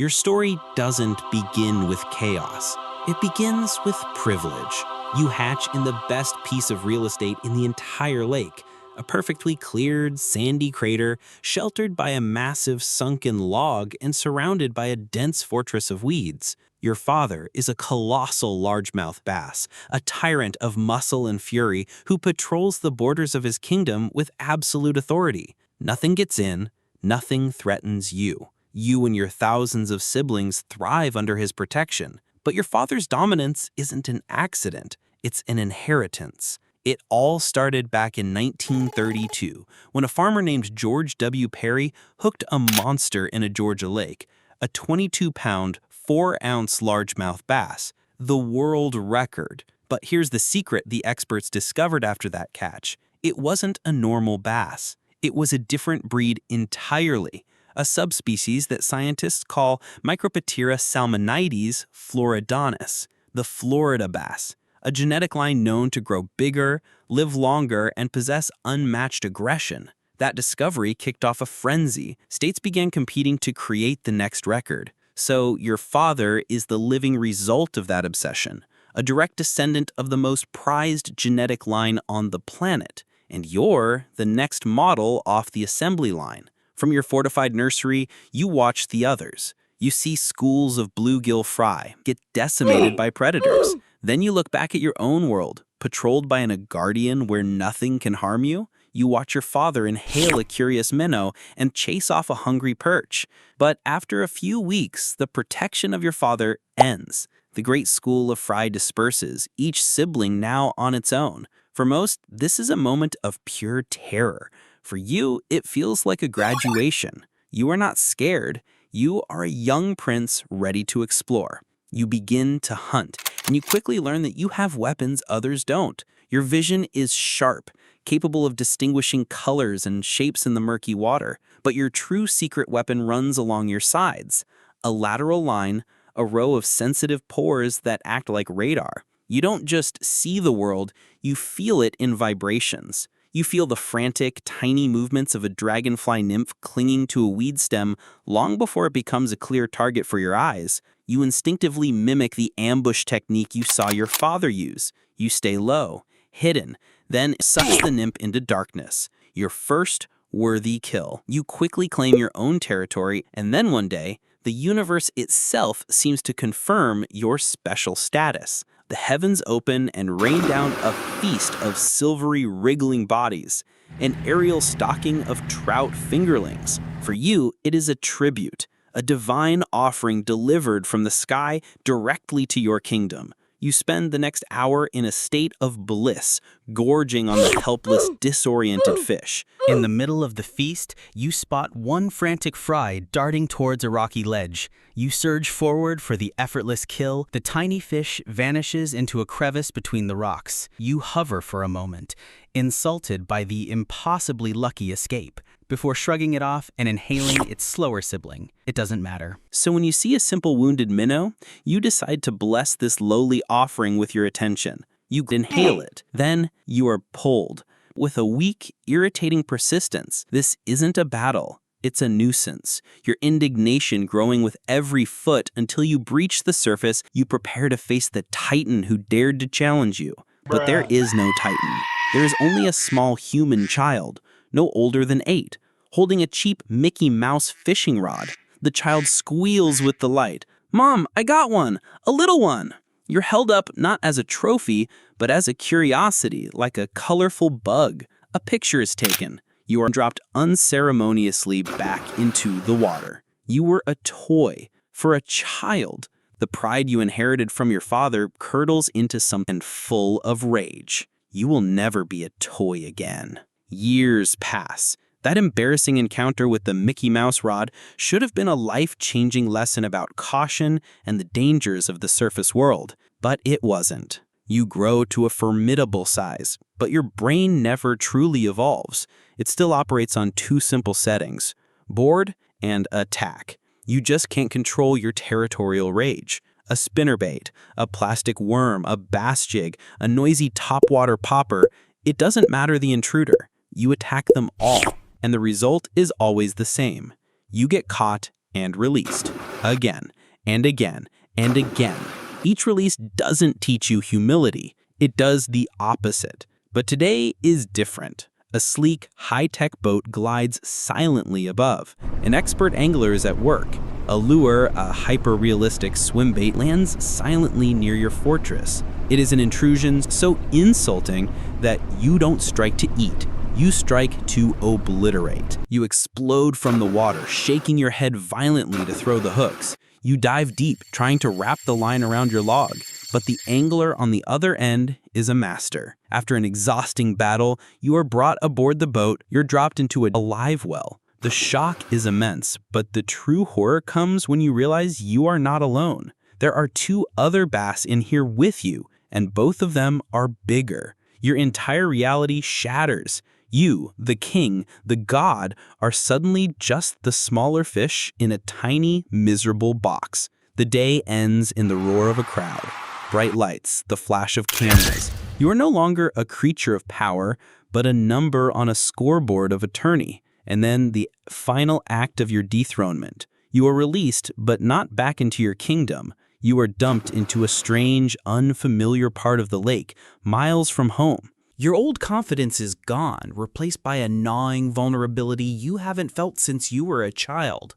Your story doesn't begin with chaos. It begins with privilege. You hatch in the best piece of real estate in the entire lake, a perfectly cleared, sandy crater sheltered by a massive sunken log and surrounded by a dense fortress of weeds. Your father is a colossal largemouth bass, a tyrant of muscle and fury who patrols the borders of his kingdom with absolute authority. Nothing gets in, nothing threatens you. You and your thousands of siblings thrive under his protection. But your father's dominance isn't an accident, it's an inheritance. It all started back in 1932, when a farmer named George W. Perry hooked a monster in a Georgia lake, a 22-pound, 4-ounce largemouth bass, the world record. But here's the secret the experts discovered after that catch. It wasn't a normal bass. It was a different breed entirely, a subspecies that scientists call Micropatera salmonides floridanus, the Florida bass, a genetic line known to grow bigger, live longer, and possess unmatched aggression. That discovery kicked off a frenzy. States began competing to create the next record. So your father is the living result of that obsession, a direct descendant of the most prized genetic line on the planet. And you're the next model off the assembly line. From your fortified nursery, you watch the others. You see schools of bluegill fry get decimated by predators. Then you look back at your own world, patrolled by a guardian where nothing can harm you. You watch your father inhale a curious minnow and chase off a hungry perch. But after a few weeks, the protection of your father ends. The great school of fry disperses, each sibling now on its own. For most, this is a moment of pure terror. For you, it feels like a graduation. You are not scared. You are a young prince ready to explore. You begin to hunt, and you quickly learn that you have weapons others don't. Your vision is sharp, capable of distinguishing colors and shapes in the murky water. But your true secret weapon runs along your sides. A lateral line, a row of sensitive pores that act like radar. You don't just see the world, you feel it in vibrations. You feel the frantic, tiny movements of a dragonfly nymph clinging to a weed stem long before it becomes a clear target for your eyes. You instinctively mimic the ambush technique you saw your father use. You stay low, hidden, then sucks the nymph into darkness. Your first worthy kill. You quickly claim your own territory, and then one day, the universe itself seems to confirm your special status. The heavens open and rain down a feast of silvery wriggling bodies, an aerial stocking of trout fingerlings. For you, it is a tribute, a divine offering delivered from the sky directly to your kingdom. You spend the next hour in a state of bliss, gorging on the helpless, disoriented fish. In the middle of the feast, you spot one frantic fry darting towards a rocky ledge. You surge forward for the effortless kill. The tiny fish vanishes into a crevice between the rocks. You hover for a moment, insulted by the impossibly lucky escape, before shrugging it off and inhaling its slower sibling. It doesn't matter. So when you see a simple wounded minnow, you decide to bless this lowly offering with your attention. You inhale it. Then you are pulled. With a weak, irritating persistence, this isn't a battle. It's a nuisance, your indignation growing with every foot until you breach the surface. You prepare to face the titan who dared to challenge you. But there is no titan. There is only a small human child, no older than 8, holding a cheap Mickey Mouse fishing rod. The child squeals with delight. "Mom, I got one! A little one!" You're held up not as a trophy, but as a curiosity, like a colorful bug. A picture is taken. You are dropped unceremoniously back into the water. You were a toy for a child. The pride you inherited from your father curdles into something full of rage. You will never be a toy again. Years pass. That embarrassing encounter with the Mickey Mouse rod should have been a life-changing lesson about caution and the dangers of the surface world, but it wasn't. You grow to a formidable size, but your brain never truly evolves. It still operates on 2 simple settings: board and attack. You just can't control your territorial rage. A spinnerbait, a plastic worm, a bass jig, a noisy topwater popper, it doesn't matter the intruder. You attack them all, and the result is always the same. You get caught and released. Again, and again, and again. Each release doesn't teach you humility. It does the opposite. But today is different. A sleek, high-tech boat glides silently above. An expert angler is at work. A lure, a hyper-realistic swim bait, lands silently near your fortress. It is an intrusion so insulting that you don't strike to eat. You strike to obliterate. You explode from the water, shaking your head violently to throw the hooks. You dive deep, trying to wrap the line around your log, but the angler on the other end is a master. After an exhausting battle, you are brought aboard the boat. You're dropped into a live well. The shock is immense, but the true horror comes when you realize you are not alone. There are 2 other bass in here with you, and both of them are bigger. Your entire reality shatters. You, the king, the god, are suddenly just the smaller fish in a tiny, miserable box. The day ends in the roar of a crowd. Bright lights, the flash of cameras. You are no longer a creature of power, but a number on a scoreboard of eternity. And then the final act of your dethronement. You are released, but not back into your kingdom. You are dumped into a strange, unfamiliar part of the lake, miles from home. Your old confidence is gone, replaced by a gnawing vulnerability you haven't felt since you were a child.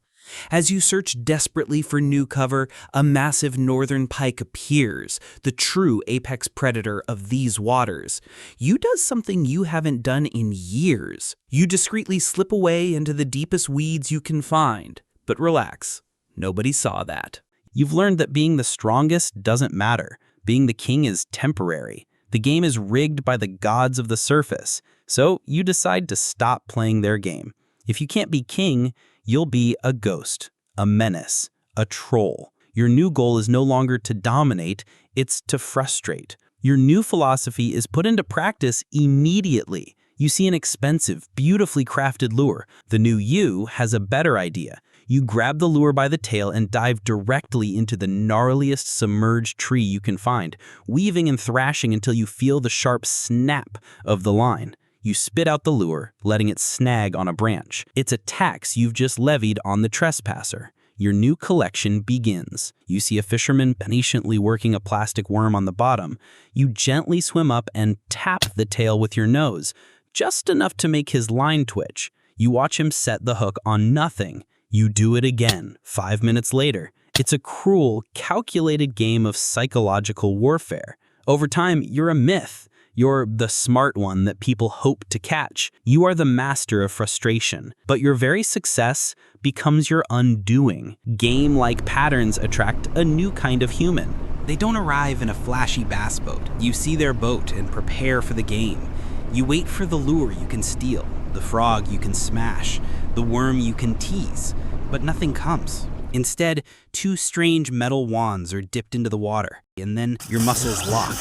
As you search desperately for new cover, a massive northern pike appears, the true apex predator of these waters. You do something you haven't done in years. You discreetly slip away into the deepest weeds you can find. But relax, nobody saw that. You've learned that being the strongest doesn't matter. Being the king is temporary. The game is rigged by the gods of the surface, so you decide to stop playing their game. If you can't be king, you'll be a ghost, a menace, a troll. Your new goal is no longer to dominate, it's to frustrate. Your new philosophy is put into practice immediately. You see an expensive, beautifully crafted lure. The new you has a better idea. You grab the lure by the tail and dive directly into the gnarliest submerged tree you can find, weaving and thrashing until you feel the sharp snap of the line. You spit out the lure, letting it snag on a branch. It's a tax you've just levied on the trespasser. Your new collection begins. You see a fisherman patiently working a plastic worm on the bottom. You gently swim up and tap the tail with your nose, just enough to make his line twitch. You watch him set the hook on nothing. You do it again, 5 minutes later. It's a cruel, calculated game of psychological warfare. Over time, you're a myth. You're the smart one that people hope to catch. You are the master of frustration, but your very success becomes your undoing. Game-like patterns attract a new kind of human. They don't arrive in a flashy bass boat. You see their boat and prepare for the game. You wait for the lure you can steal, the frog you can smash, the worm you can tease, but nothing comes. Instead, 2 strange metal wands are dipped into the water, and then your muscles lock.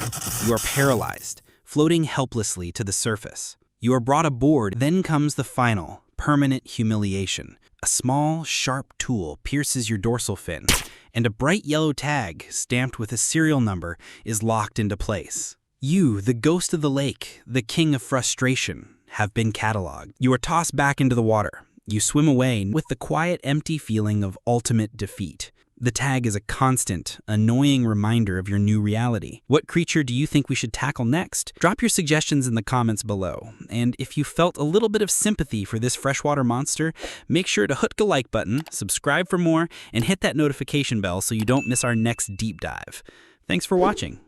You are paralyzed, floating helplessly to the surface. You are brought aboard, then comes the final, permanent humiliation. A small, sharp tool pierces your dorsal fin, and a bright yellow tag, stamped with a serial number, is locked into place. You, the ghost of the lake, the king of frustration, have been cataloged. You are tossed back into the water. You swim away with the quiet, empty feeling of ultimate defeat. The tag is a constant, annoying reminder of your new reality. What creature do you think we should tackle next? Drop your suggestions in the comments below. And if you felt a little bit of sympathy for this freshwater monster, make sure to hit the like button, subscribe for more, and hit that notification bell so you don't miss our next deep dive. Thanks for watching.